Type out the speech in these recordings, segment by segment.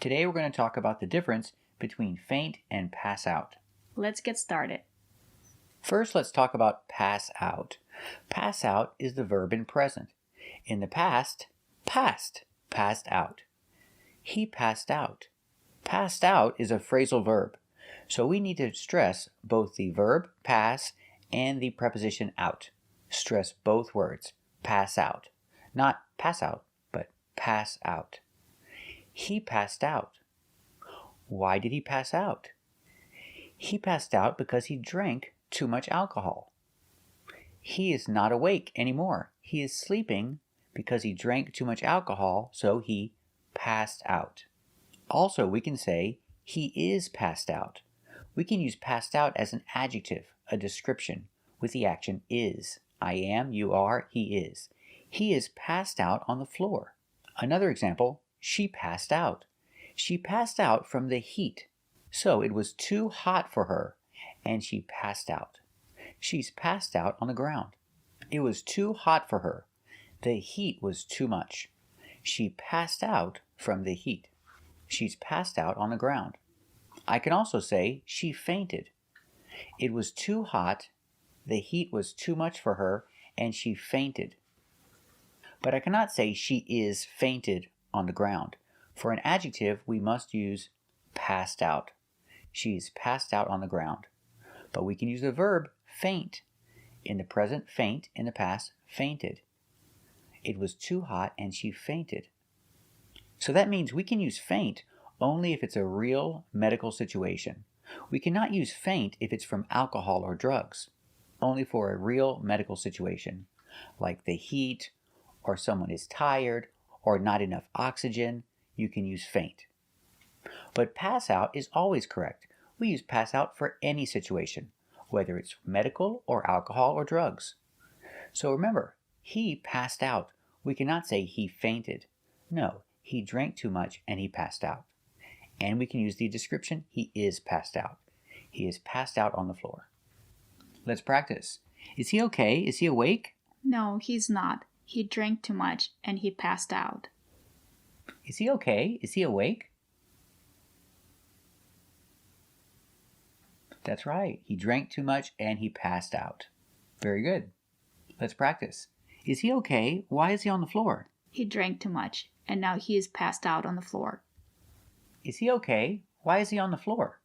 Today we're going to talk about the difference between faint and pass out. Let's get started. First, let's talk about pass out. Pass out is the verb in present. In the past, passed out. He passed out. Passed out is a phrasal verb, so we need to stress both the verb pass and the preposition out. Stress both words, pass out. Not pass out, but pass out. He passed out. Why did he pass out? He passed out because he drank too much alcohol. He is not awake anymore. He is sleeping because he drank too much alcohol, so he passed out. Also, we can say he is passed out. We can use passed out as an adjective, a description, with the action is. I am, you are, he is. He is passed out on the floor. Another example, she passed out. She passed out from the heat. So it was too hot for her, and she passed out. She's passed out on the ground. It was too hot for her. The heat was too much. She passed out from the heat. She's passed out on the ground. I can also say she fainted. It was too hot, the heat was too much for her, and she fainted. But I cannot say she is fainted on the ground. For an adjective, we must use passed out. She's passed out on the ground. But we can use the verb faint. In the present, faint. In the past, fainted. It was too hot and she fainted. So that means we can use faint only if it's a real medical situation. We cannot use faint if it's from alcohol or drugs. Only for a real medical situation, like the heat, or someone is tired, or not enough oxygen, you can use faint. But pass out is always correct. We use pass out for any situation, whether it's medical or alcohol or drugs. So remember, he passed out. We cannot say he fainted. No, he drank too much and he passed out. And we can use the description, he is passed out. He is passed out on the floor. Let's practice. Is he okay? Is he awake? No, he's not. He drank too much and he passed out. Is he okay? Is he awake? That's right. He drank too much and he passed out. Very good. Let's practice. Is he okay? Why is he on the floor? He drank too much and now he is passed out on the floor. Is he okay? Why is he on the floor?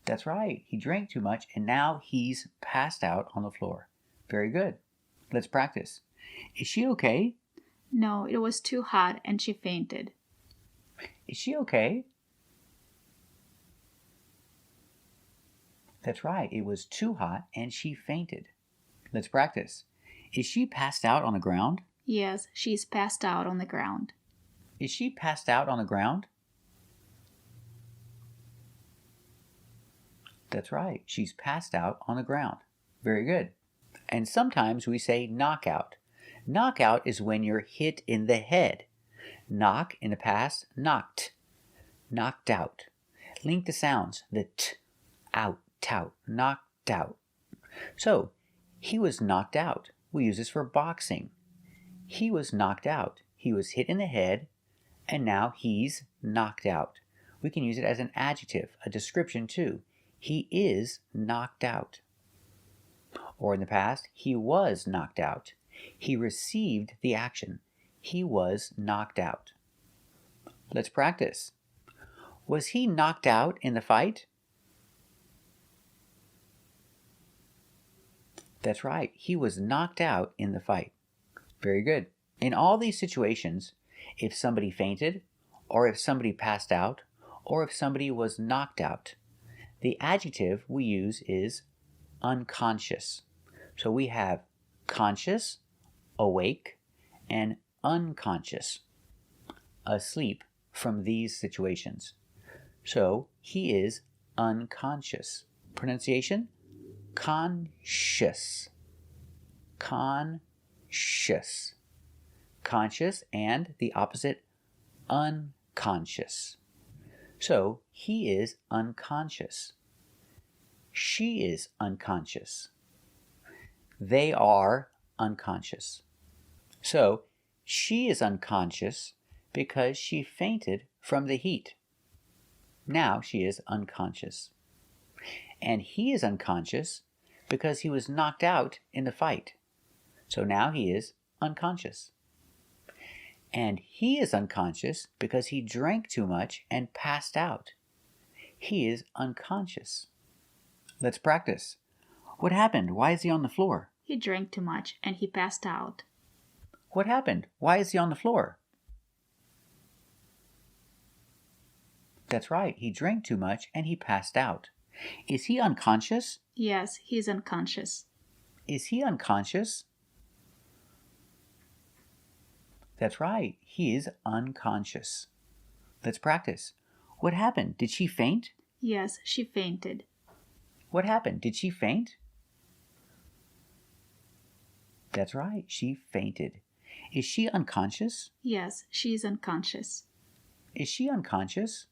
That's right. He drank too much and now he's passed out on the floor. Very good. Let's practice. Is she okay? No, it was too hot and she fainted. Is she okay? That's right. It was too hot and she fainted. Let's practice. Is she passed out on the ground? Yes, she's passed out on the ground. Is she passed out on the ground? That's right. She's passed out on the ground. Very good. And sometimes we say knockout. Knockout is when you're hit in the head. Knock in the past, knocked. Knocked out. Link the sounds. The t, out, tout, knocked out. So, he was knocked out. We use this for boxing. He was knocked out. He was hit in the head, and now he's knocked out. We can use it as an adjective, a description too. He is knocked out. Or in the past, he was knocked out. He received the action. He was knocked out. Let's practice. Was he knocked out in the fight? That's right. He was knocked out in the fight. Very good. In all these situations, if somebody fainted, or if somebody passed out, or if somebody was knocked out, the adjective we use is unconscious. So we have conscious, awake, and unconscious, asleep from these situations. So he is unconscious. Pronunciation? Conscious. Conscious. Conscious and the opposite, unconscious. So he is unconscious. She is unconscious. They are unconscious. So She is unconscious because she fainted from the heat. Now she is unconscious. And he is unconscious because he was knocked out in the fight. So now he is unconscious. And he is unconscious because he drank too much and passed out. He is unconscious. Let's practice. What happened? Why is he on the floor? He drank too much and he passed out. What happened? Why is he on the floor? That's right. He drank too much and he passed out. Is he unconscious? Yes, he's unconscious. Is he unconscious? That's right. He is unconscious. Let's practice. What happened? Did she faint? Yes, she fainted. What happened? Did she faint? That's right. She fainted. Is she unconscious? Yes, she's unconscious. Is she unconscious?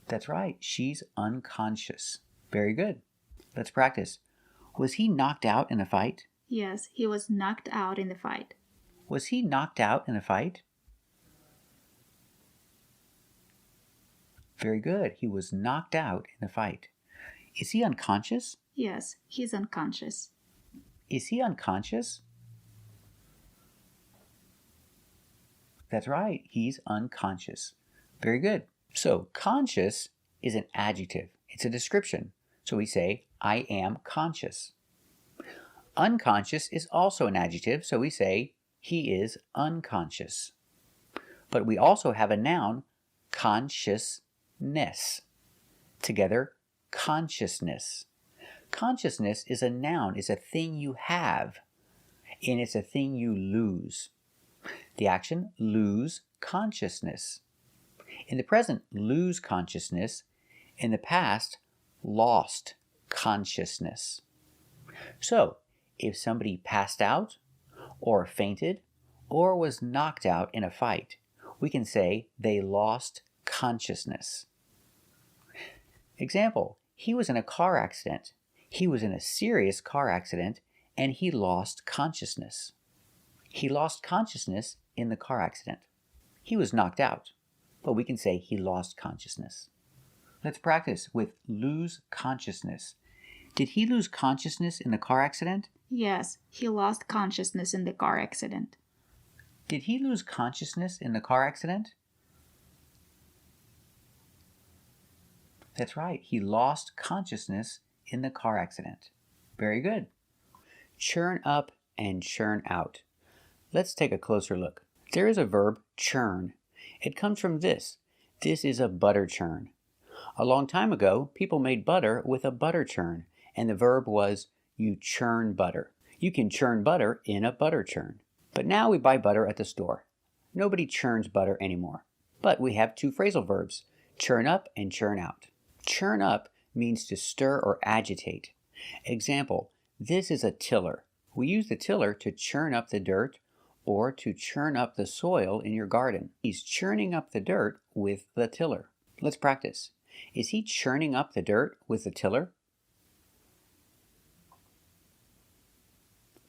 That's right. She's unconscious. Very good. Let's practice. Was he knocked out in a fight? Yes, he was knocked out in the fight. Was he knocked out in a fight? Very good. He was knocked out in a fight. Is he unconscious? Yes, he's unconscious. Is he unconscious? That's right. He's unconscious. Very good. So, conscious is an adjective. It's a description. So we say, I am conscious. Unconscious is also an adjective. So we say, he is unconscious. But we also have a noun, consciousness. Together, consciousness. Consciousness is a noun, is a thing you have, and it's a thing you lose. The action, lose consciousness. In the present, lose consciousness. In the past, lost consciousness. So, if somebody passed out, or fainted, or was knocked out in a fight, we can say they lost consciousness. Example, he was in a car accident. He was in a serious car accident, and he lost consciousness. He lost consciousness in the car accident. He was knocked out, but we can say he lost consciousness. Let's practice with lose consciousness. Did he lose consciousness in the car accident? Yes, he lost consciousness in the car accident. Did he lose consciousness in the car accident? That's right. He lost consciousness in the car accident. Very good. Churn up and churn out. Let's take a closer look. There is a verb, churn. It comes from this. This is a butter churn. A long time ago, people made butter with a butter churn, and the verb was you churn butter. You can churn butter in a butter churn. But now we buy butter at the store. Nobody churns butter anymore. But we have two phrasal verbs, churn up and churn out. Churn up means to stir or agitate. Example, this is a tiller. We use the tiller to churn up the dirt or to churn up the soil in your garden. He's churning up the dirt with the tiller. Let's practice. Is he churning up the dirt with the tiller?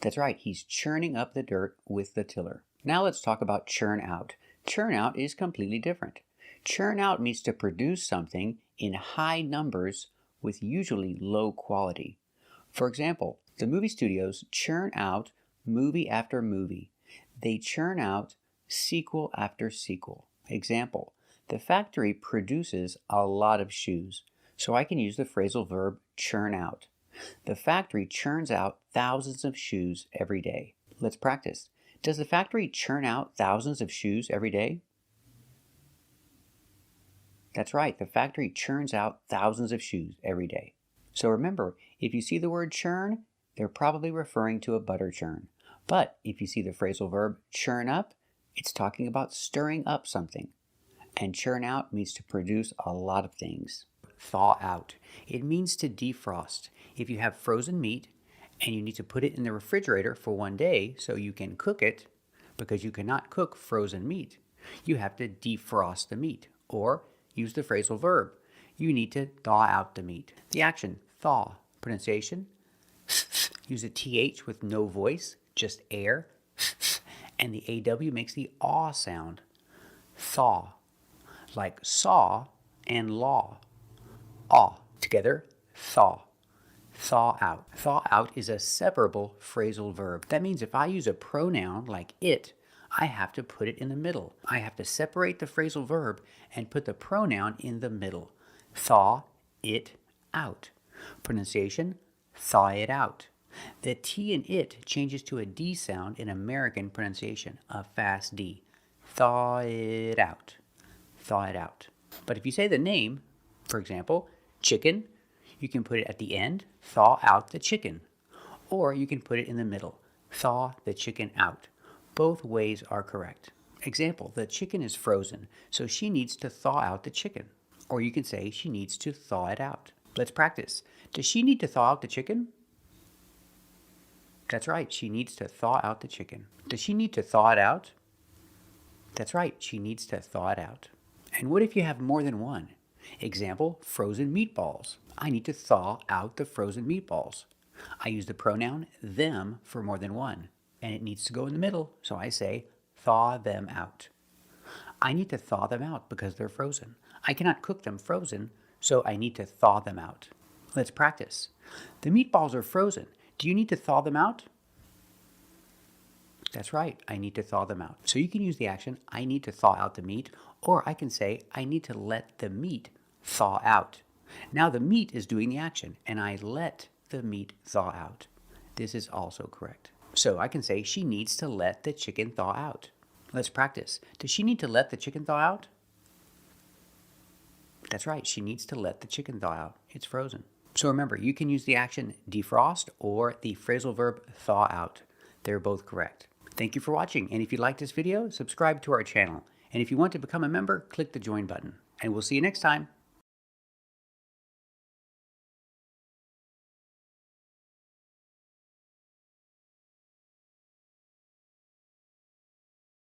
That's right, he's churning up the dirt with the tiller. Now let's talk about churn out. Churn out is completely different. Churn out means to produce something in high numbers with usually low quality. For example, the movie studios churn out movie after movie. They churn out sequel after sequel. Example, the factory produces a lot of shoes, so I can use the phrasal verb churn out. The factory churns out thousands of shoes every day. Let's practice. Does the factory churn out thousands of shoes every day? That's right, the factory churns out thousands of shoes every day. So remember, if you see the word churn, they're probably referring to a butter churn. But if you see the phrasal verb churn up, it's talking about stirring up something. And churn out means to produce a lot of things. Thaw out. It means to defrost. If you have frozen meat and you need to put it in the refrigerator for one day so you can cook it, because you cannot cook frozen meat, you have to defrost the meat. Or use the phrasal verb. You need to thaw out the meat. The action, thaw. Pronunciation, use a TH with no voice, just air. And the AW makes the aw sound. Thaw. Like saw and law. Aw. Together, thaw. Thaw out. Thaw out is a separable phrasal verb. That means if I use a pronoun like it, I have to put it in the middle. I have to separate the phrasal verb and put the pronoun in the middle. Thaw it out. Pronunciation, thaw it out. The T in it changes to a D sound in American pronunciation, a fast D. Thaw it out. Thaw it out. But if you say the name, for example, chicken, you can put it at the end, thaw out the chicken. Or you can put it in the middle, thaw the chicken out. Both ways are correct. Example, the chicken is frozen, so she needs to thaw out the chicken. Or you can say she needs to thaw it out. Let's practice. Does she need to thaw out the chicken? That's right, she needs to thaw out the chicken. Does she need to thaw it out? That's right, she needs to thaw it out. And what if you have more than one? Example, frozen meatballs. I need to thaw out the frozen meatballs. I use the pronoun them for more than one, and it needs to go in the middle, so I say thaw them out. I need to thaw them out because they're frozen. I cannot cook them frozen, so I need to thaw them out. Let's practice. The meatballs are frozen. Do you need to thaw them out? That's right, I need to thaw them out. So you can use the action, I need to thaw out the meat, or I can say, I need to let the meat thaw out. Now the meat is doing the action, and I let the meat thaw out. This is also correct. So I can say, she needs to let the chicken thaw out. Let's practice. Does she need to let the chicken thaw out? That's right, she needs to let the chicken thaw out. It's frozen. So remember, you can use the action defrost or the phrasal verb thaw out. They're both correct. Thank you for watching, and if you liked this video, subscribe to our channel. And if you want to become a member, click the join button. And we'll see you next time.